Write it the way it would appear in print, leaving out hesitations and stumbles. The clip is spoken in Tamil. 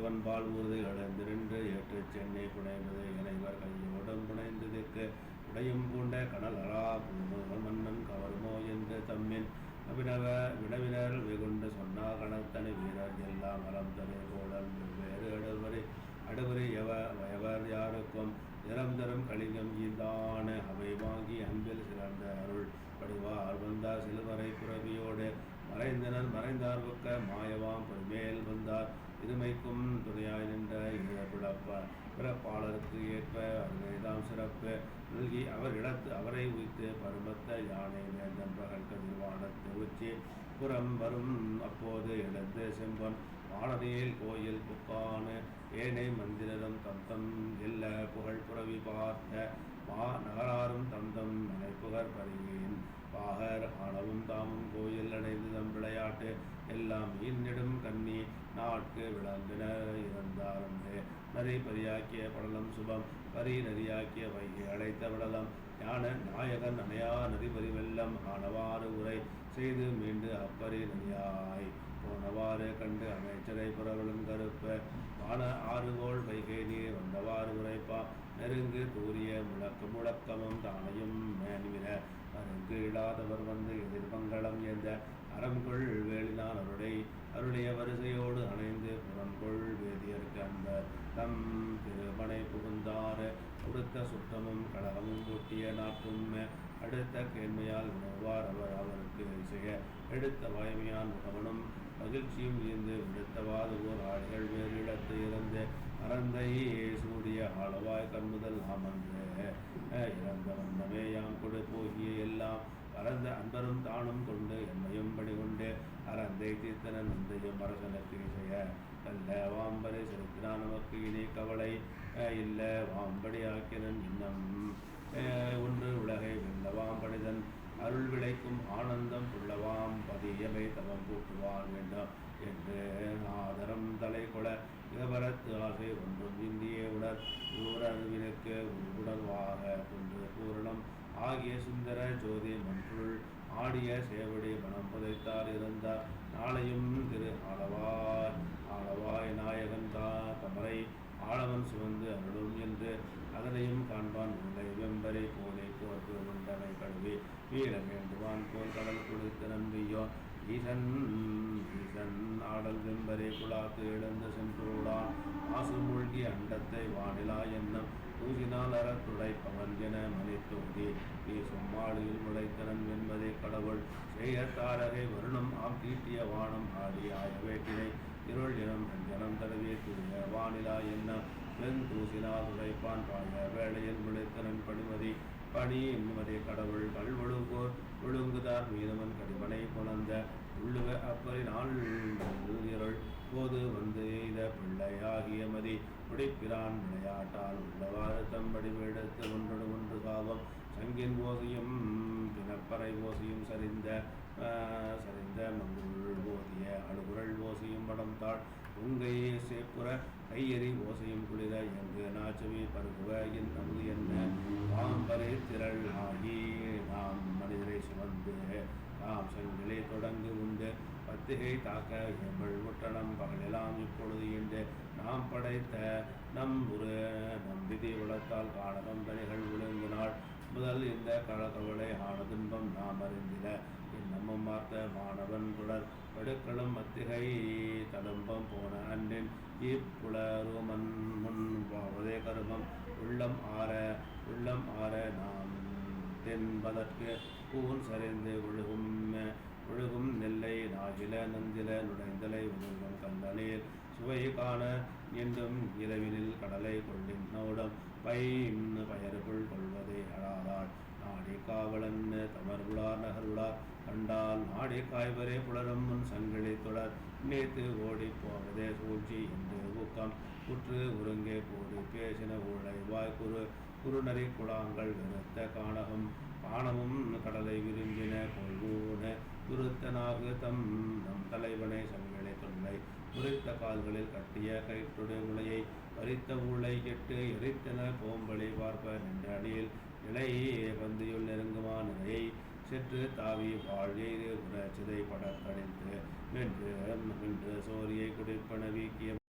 சிவன்பால் ஊர்து எழுந்திருந்து ஏற்று சென்னை புனைவது இணைவர் கையோடும் புனைந்ததுக்கு உடையும் பூண்ட கனல் அரா மன்னன் கவருமோ என்று தம்மின் வினவினர் வெகுண்டு சொன்னா கணத்தனி வீரர் எல்லாம் மரம் தனி கோடல் வெவ்வேறு அடுவரி எவர் யாருக்கும் நிறம் தரும் கலிங்கம் ஈந்தான அவை வாங்கி அன்பில் சிறந்த அருள் படிவார் வந்தார் சிலுவரை புறவியோடு மறைந்தார் புக்க மாயவாம் பொறுமேல் வந்தார் இருமைக்கும் துணையாய் நின்ற பிறப்பாளருக்கு ஏற்ப அருமைதாம் சிறப்பு நல்கி அவர் இடத்து அவரை உய்த்து பருமத்த யானை நேர்ந்தன் பகல் கதிர்வானத்து உச்சி புறம் வரும் அப்போது எழுந்து செம்பன் வானதியில் கோயில் புக்கான ஏனை மந்திரம் தந்தம் எல்ல புகழ் புறவி பார்த்த நகராரும் தந்தம் மனைப்புகர் பரியின் பாகர் ஆணவும் தாமும் கோயில் அடைந்து தம் விளையாட்டு எல்லாம் இன்னிடும் கண்ணி நாட்கு விளம்பினர் இருந்தாரன்று நரி பரியாக்கிய படலம் சுபம் பரி நரியாக்கிய வைகை அடைத்த விடலம் ஞான நாயகன் அணையா நதிபரி வெள்ளம் ஆனவாறு உரை செய்து மீண்டு அப்பரி நதியாய் போனவாறு கண்டு அமைச்சரை புறவலும் கருப்ப வான ஆறுகோள் வைகை நீர் வந்தவாறு உரைப்பா நெருங்கு தூரிய முழக்கமும் தானையும் மேன்விர அருங்கு இடாதவர் வந்து எதிர்மங்களம் எந்த அறம்கொள் வேளினான் அருடைய வரிசையோடு அணைந்து புறம்கொள் வேதியருக்கு அந்த தம் திருமனை புகுந்தார கொடுத்த சுத்தமும் கழகமும் ஒட்டிய நாட்டும் அடுத்த கேண்மையால் உணர்வார் அவருக்கு இசைய எடுத்த வாய்மையான் முகவனும் மகிழ்ச்சியும் இருந்து விடுத்தவாது ஓர் ஆடுகள் வேறு இடத்து இருந்து அறந்தை சூடிய ஆளவாய் கண்முதல் அமர்ந்து இறந்த வண்ணமே யாம் கொடு போகிய எல்லாம் பரந்த அன்பரும் தானும் கொண்டு எம்மையும் படிகொண்டு அறந்தை தீர்த்தனன் நந்தையும் அரசனுக்கு இசைய அல்ல வாம்பரை செலுத்தினான் நமக்கு இனி கவலை இல்ல வாம்படி ஆக்கினன் இன்னம் ஒன்று உலகை வெல்லவாம் பணிதன் அருள் விளைக்கும் ஆனந்தம் உள்ளவாம் பதியமை தவம் கூட்டுவான் வேண்டும் என்று ஆதரம் தலை கொள இகபரத்து ஆசை ஒன்றும் இந்திய உணர்வினுக்கு உணர்வாக கொண்டு பூரணம் ஆகிய சுந்தர ஜோதி மன்றுள் ஆடிய சேவடி மனம் புதைத்தார் இருந்தார் நாளையும் திரு ஆளவாய் நாயகன் தமரை ஆளவன் சுமந்து அருளும் என்று அதனையும் காண்பான் உங்களை வெம்பரை போலே போர்க்கு உண்டனை கழுவி வீர வேண்டுவான் போல் கடல் கொடுத்த நம்பியோ ஈசன் ஆடல் வெம்பரை குழாத்து எழுந்து சென்றுள்ளான் ஆசு மூழ்கி அண்டத்தை வானிலா எண்ணம் தூசினால் அறத்துடை பவன் என மனித்தோதி வீசும் மாடியில் முளைத்தனன் என்பதே கடவுள் செய்ய தாரகை வருணம் ஆம் தீட்டிய வானம் ஆடி ஆய வேட்டினை இருள் இனம் அஞ்சனம் தடவிய துரிய வானிலா என்ன வெண் தூசினால் உழைப்பான் பாய வேளையில் முளைத்தனன் பணி என்பதே கடவுள் கல்வொழுங்கோர் ஒழுங்குதார் மீனவன் கடிமனை புணர்ந்த உள்ளுவ அப்பரி நாள் இருள் போது வந்து எய்த பிள்ளையாகிய மதி உடைப்பிரான் விளையாட்டால் உள்ளவாறு தம்படி எடுத்து ஒன்று காவம் சங்கின் ஓசையும் பிணப்பறை ஓசையும் சரிந்த மங்குள் ஓதிய அழுகுரல் ஓசையும் படம் தாழ் உங்கையே சேப்புற கையெறி ஓசையும் குளிர எங்கு நாச்சவி பருகுவ என் நமது என்ன பாம்பரை திரள் ஆகி நாம் மனிதரை சுமந்து நாம் செங்கிலே தொடங்கு உண்டு பத்திகை தாக்க எங்கள் முற்றணம் பகலெல்லாம் இப்பொழுது என்று நாம் படைத்த நம் விதி உலத்தால் காணகம் தனிகள் ஒழுங்கினாள் முதல் இந்த கவலை ஆன துன்பம் நாம் அறிந்திட இன்னமும் பார்த்த மாணவன் தொடர் படுக்களும் மத்திகை தடும்பம் போன அன்றின் இப்புலருமன் முன் போவதே கருமம் உள்ளம் ஆற நாம் தென்பதற்கு பூன் சரிந்து ஒழுகும் நெல்லை நாகில நந்தில நுழைந்தலை ஒழுகும் கந்தனீர் சுவை காண என்றும் இரவினில் கடலை கொள்ளின் நோடம் பயருக்குள் கொள்வதை அழாதாள் நாடி காவலன் தமர்குளார் நகருளார் கண்டால் நாடி காய்வரே புலரும் முன் சங்கிலி தொடர் நேத்து ஓடி போவதே சூழ்ச்சி என்று ஊக்கம் குற்று உருங்கே போடி பேசின ஊழை வாய் குறுநறி குழாங்கள் வெறுத்த காணமும் கடலை விரும்பின கொள்வூன துருத்தனாக நம் தலைவனை சங்கிலை தொல்லை முறித்த கால்களில் கட்டிய கயிற்றுடைய முளையை பறித்த ஊழை கெட்டு எரித்தன போம்பளி பார்ப்ப நின்ற அணியில் நிலையே பந்தியுள் நெருங்குமா நிலையை செற்று தாவி வாழ் சிதை படக்கடித்து மென்று சோரியை குடிப்பன வீக்கிய